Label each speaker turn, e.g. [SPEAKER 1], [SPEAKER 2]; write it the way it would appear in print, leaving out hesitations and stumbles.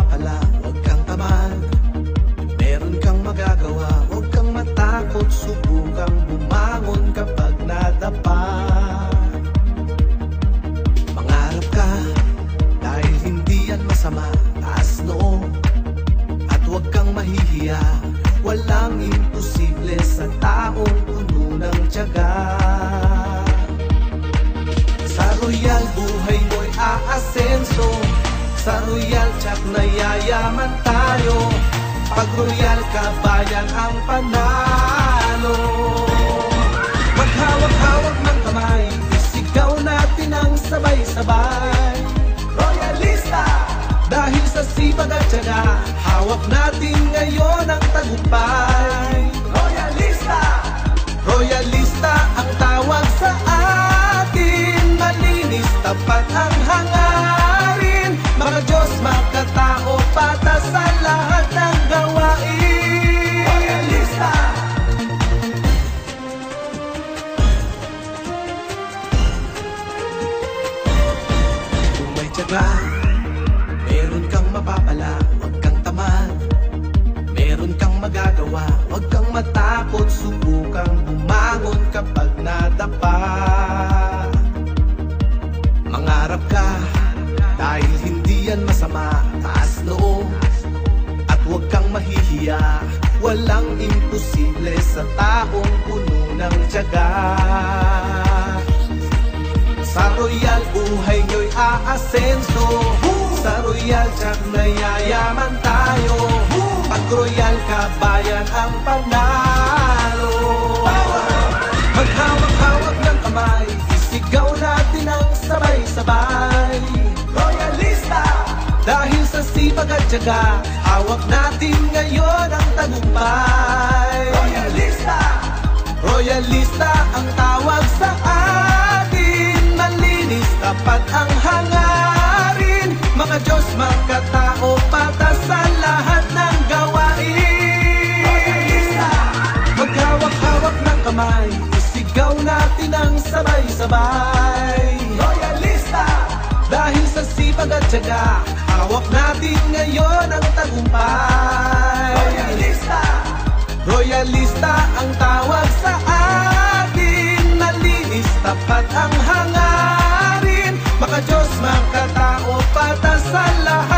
[SPEAKER 1] mapapala, huwag kang tamad. Meron kang magagawa, huwag kang matakot. Subukang bumangon kapag nadapa. Mangarap ka, dahil hindi yan masama. Taas noo, at huwag kang mahihiya. Walang imposible sa taong puno ng tiyaga. Sa Royal buhay mo'y aasenso. Sa Royal Tiyak na yayaman tayo. Pag Royal ka, bayan ang panalo. Maghawak-hawak ng kamay, isigaw natin ang sabay-sabay. Royalista! Dahil sa sipag at tiyaga, hawak natin ngayon ang tagumpay. Royalista! Royalista ang tawag sa atin. Malinis, tapat ang hangarin. Mga Diyos, magkatao, patas sa lahat ng gawain. Royalista! Kung may tiyaga, meron kang mapapala, huwag kang tamad. Meron kang magagawa, huwag kang matakot. Subukang bumangon kapag nadapa. Mangarap ka, dahil hindi yan masama. Taas noo, at huwag kang mahihiya. Walang imposible sa taong puno ng tiyaga. Sa Royal buhay nyo'y aasenso. Sa Royal Tiyak na yayaman tayo. Pag Royal ka, bayan ang panalo. Maghawak-hawak ng kamay, isigaw natin ang sabay-sabay. Royalista! Dahil sa sipag at tiyaga, hawak natin ngayon ang tagumpay. Royalista! Royalista ang tawag sa atin. Malinis, tapat ang hangarin. Mga Diyos, magkatao, patas sa lahat ng gawain. Royalista! Maghawak-hawak ng kamay, isigaw natin ang sabay-sabay. Royalista! Dahil sa sipag at tiyaga, hawak natin ngayon ang tagumpay. Royalista! Royalista ang tawag sa atin. Malinis, tapat ang hangarin. Mga Diyos, magkatao, patas sa lahat